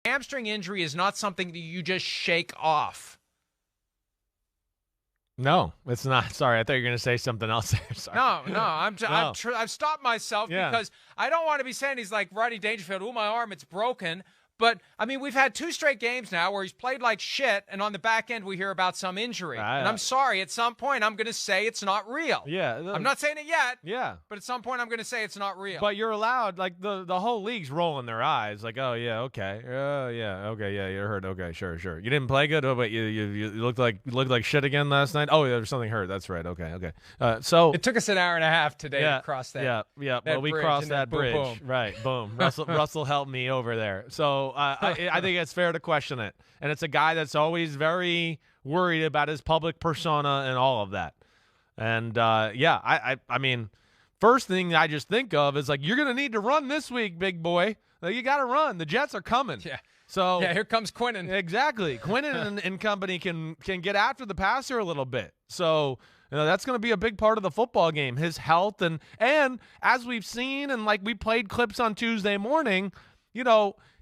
hamstring injury is not something that you just shake off. No, it's not. Sorry, I thought you were going to say something else there. Sorry. No, I've stopped myself because I don't want to be saying he's like Rodney Dangerfield. Oh, my arm, it's broken. But, I mean, we've had 2 straight games now where he's played like shit, and on the back end we hear about some injury. And I'm sorry, at some point I'm going to say it's not real. Yeah. I'm not saying it yet. Yeah. But at some point I'm going to say it's not real. But you're allowed, like, the whole league's rolling their eyes. Like, oh, yeah, okay. Yeah, you're hurt. Okay, sure. You didn't play good? Oh, but you looked like shit again last night? Oh, yeah, there's something hurt. That's right. Okay. So it took us an hour and a half today to cross that. Yeah. Well, we crossed that bridge. Boom. Right, boom. Russell helped me over there. So I think it's fair to question it. And it's a guy that's always very worried about his public persona and all of that. And, I mean, first thing I just think of is, like, you're going to need to run this week, big boy. Like, you got to run. The Jets are coming. Yeah. So here comes Quinnen. Exactly. Quinnen and company can get after the passer a little bit. So, that's going to be a big part of the football game, his health. And as we've seen, and like we played clips on Tuesday morning,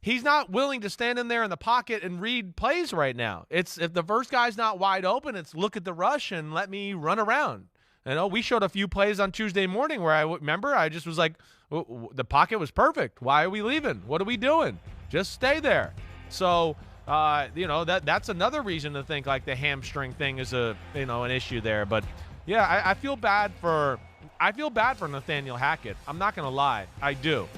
he's not willing to stand in there in the pocket and read plays right now. It's if the first guy's not wide open, it's look at the rush and let me run around. We showed a few plays on Tuesday morning where I just was like, the pocket was perfect. Why are we leaving? What are we doing? Just stay there. So, that's another reason to think like the hamstring thing is an issue there. But yeah, I feel bad for Nathaniel Hackett. I'm not going to lie. I do.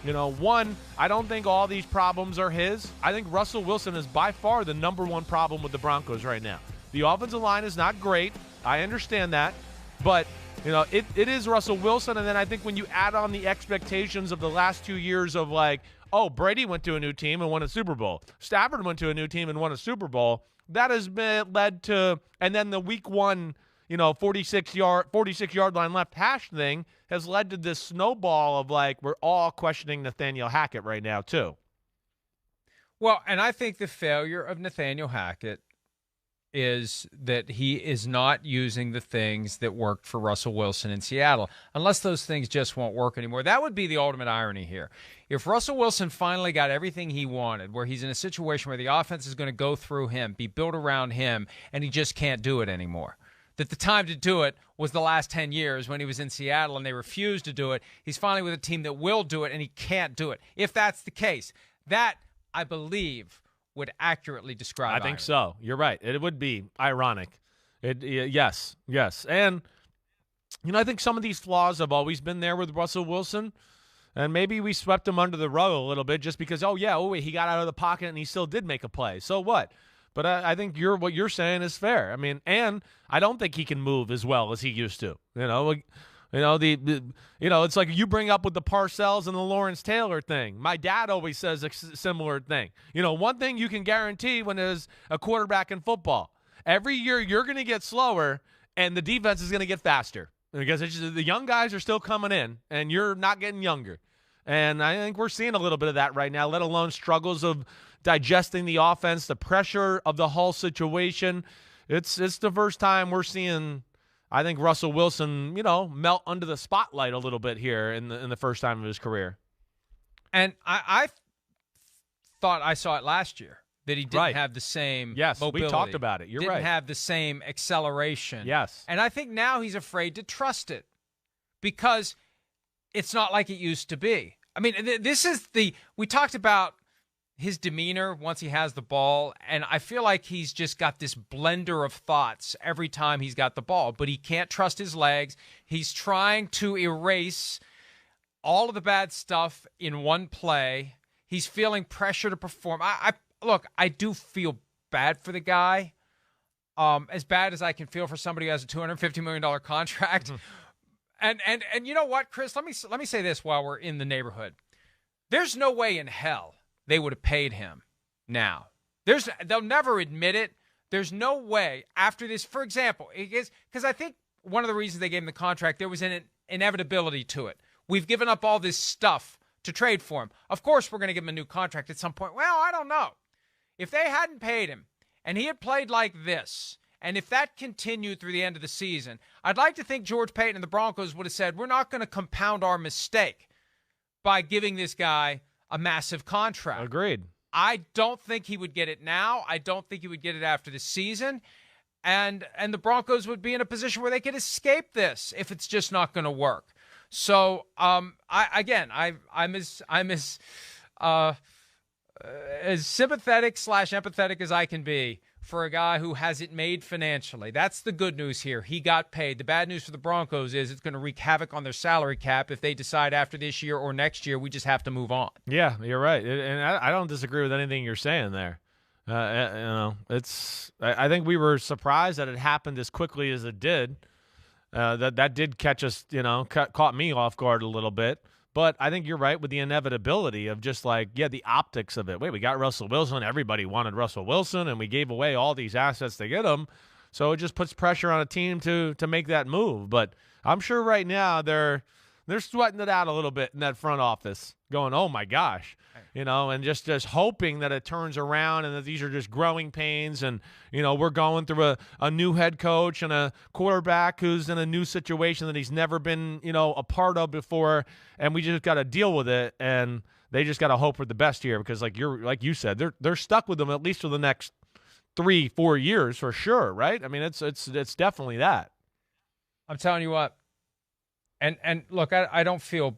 One, I don't think all these problems are his. I think Russell Wilson is by far the number one problem with the Broncos right now. The offensive line is not great. I understand that. But, it is Russell Wilson. And then I think when you add on the expectations of the last 2 years of like, oh, Brady went to a new team and won a Super Bowl. Stafford went to a new team and won a Super Bowl. That has led to, and then the week 1, 46-yard line left hash thing has led to this snowball of like we're all questioning Nathaniel Hackett right now too. Well, and I think the failure of Nathaniel Hackett is that he is not using the things that worked for Russell Wilson in Seattle, unless those things just won't work anymore. That would be the ultimate irony here. If Russell Wilson finally got everything he wanted, where he's in a situation where the offense is going to go through him, be built around him, and he just can't do it anymore, that the time to do it was the last 10 years when he was in Seattle and they refused to do it. He's finally with a team that will do it, and he can't do it. If that's the case, that, I believe, would accurately describe I think so. You're right. It would be ironic. Yes. And, I think some of these flaws have always been there with Russell Wilson, and maybe we swept him under the rug a little bit just because, he got out of the pocket and he still did make a play. So what? But I think what you're saying is fair. I mean, and I don't think he can move as well as he used to. It's like you bring up with the Parcells and the Lawrence Taylor thing. My dad always says a similar thing. One thing you can guarantee when there's a quarterback in football, every year you're going to get slower and the defense is going to get faster because the young guys are still coming in and you're not getting younger. And I think we're seeing a little bit of that right now, let alone struggles of digesting the offense, the pressure of the whole situation. It's the first time we're seeing, I think, Russell Wilson, melt under the spotlight a little bit here in the first time of his career. And I thought I saw it last year, that he didn't have the same mobility. We talked about it. You're right. Didn't have the same acceleration. Yes. And I think now he's afraid to trust it because it's not like it used to be. I mean, we talked about his demeanor once he has the ball, and I feel like he's just got this blender of thoughts every time he's got the ball, but he can't trust his legs. He's trying to erase all of the bad stuff in one play. He's feeling pressure to perform. I do feel bad for the guy, as bad as I can feel for somebody who has a $250 million contract. And you know what, Chris? Let me say this while we're in the neighborhood. There's no way in hell they would have paid him now. They'll never admit it. There's no way after this, for example, because I think one of the reasons they gave him the contract, there was an inevitability to it. We've given up all this stuff to trade for him. Of course, we're going to give him a new contract at some point. Well, I don't know. If they hadn't paid him and he had played like this, and if that continued through the end of the season, I'd like to think George Paton and the Broncos would have said, we're not going to compound our mistake by giving this guy a massive contract. Agreed. I don't think he would get it now. I don't think he would get it after the season. And the Broncos would be in a position where they could escape this if it's just not going to work. So I'm as sympathetic / empathetic as I can be for a guy who has it made financially. That's the good news here. He got paid. The bad news for the Broncos is it's going to wreak havoc on their salary cap if they decide after this year or next year we just have to move on. Yeah, you're right. And I don't disagree with anything you're saying there. I think we were surprised that it happened as quickly as it did. That did catch us, caught me off guard a little bit. But I think you're right with the inevitability of just the optics of it. Wait, we got Russell Wilson. Everybody wanted Russell Wilson, and we gave away all these assets to get him. So it just puts pressure on a team to make that move. But I'm sure right now they're sweating it out a little bit in that front office, going, oh, my gosh, and just hoping that it turns around and that these are just growing pains. And, we're going through a new head coach and a quarterback who's in a new situation that he's never been, a part of before. And we just got to deal with it. And they just got to hope for the best here because, like you said, they're stuck with them at least for the next 3-4 years for sure, right? I mean, it's definitely that. I'm telling you what. And look, I don't feel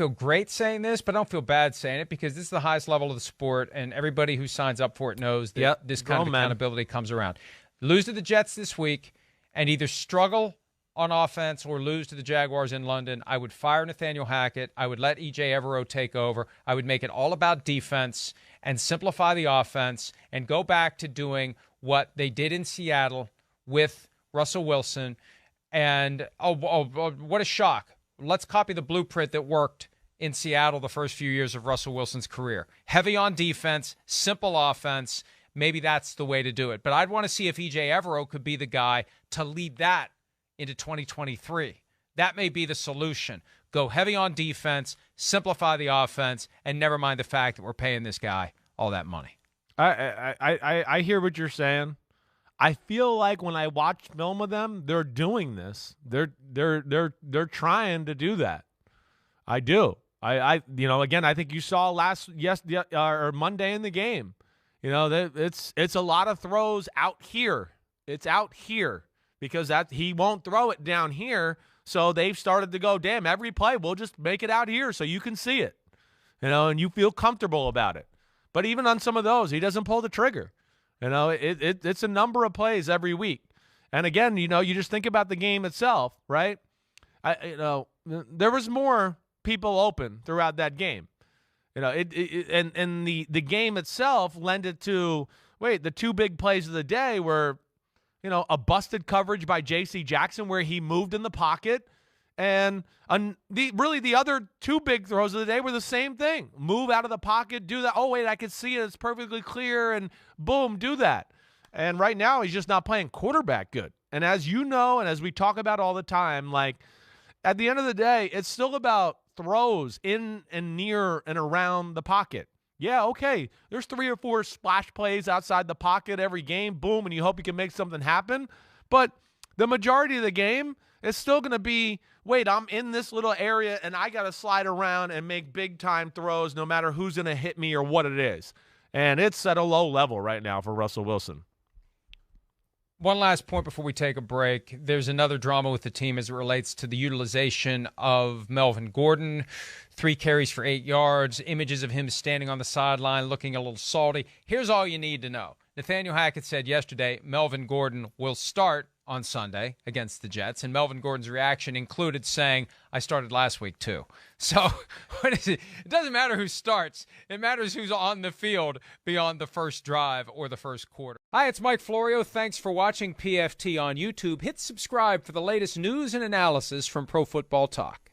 great saying this, but I don't feel bad saying it because this is the highest level of the sport, and everybody who signs up for it knows that this kind of accountability comes around. Lose to the Jets this week and either struggle on offense or lose to the Jaguars in London, I would fire Nathaniel Hackett. I would let E.J. Evero take over. I would make it all about defense and simplify the offense and go back to doing what they did in Seattle with Russell Wilson. And, what a shock. Let's copy the blueprint that worked in Seattle the first few years of Russell Wilson's career. Heavy on defense, simple offense. Maybe that's the way to do it. But I'd want to see if E.J. Evero could be the guy to lead that into 2023. That may be the solution. Go heavy on defense, simplify the offense, and never mind the fact that we're paying this guy all that money. I hear what you're saying. I feel like when I watch film of them, they're doing this. They're trying to do that. I do. Again, I think you saw Monday in the game. It's a lot of throws out here. It's out here because he won't throw it down here. So they've started to go, damn, every play we'll just make it out here so you can see it. And you feel comfortable about it. But even on some of those, he doesn't pull the trigger. It's a number of plays every week. And again, you just think about the game itself, right? There was more people open throughout that game. And the game itself lended to, the two big plays of the day were, a busted coverage by J.C. Jackson where he moved in the pocket. And the other two big throws of the day were the same thing. Move out of the pocket, do that. Oh, wait, I can see it. It's perfectly clear. And boom, do that. And right now he's just not playing quarterback good. And as you know, and as we talk about all the time, at the end of the day, it's still about throws in and near and around the pocket. Yeah, okay, there's 3 or 4 splash plays outside the pocket every game. Boom, and you hope you can make something happen. But the majority of the game is still going to be, I'm in this little area and I got to slide around and make big-time throws no matter who's going to hit me or what it is. And it's at a low level right now for Russell Wilson. One last point before we take a break. There's another drama with the team as it relates to the utilization of Melvin Gordon. 3 carries for 8 yards, images of him standing on the sideline looking a little salty. Here's all you need to know. Nathaniel Hackett said yesterday Melvin Gordon will start on Sunday against the Jets, and Melvin Gordon's reaction included saying, I started last week too. So what is it? It doesn't matter who starts. It matters who's on the field beyond the first drive or the first quarter. Hi, it's Mike Florio. Thanks for watching PFT on YouTube. Hit subscribe for the latest news and analysis from Pro Football Talk.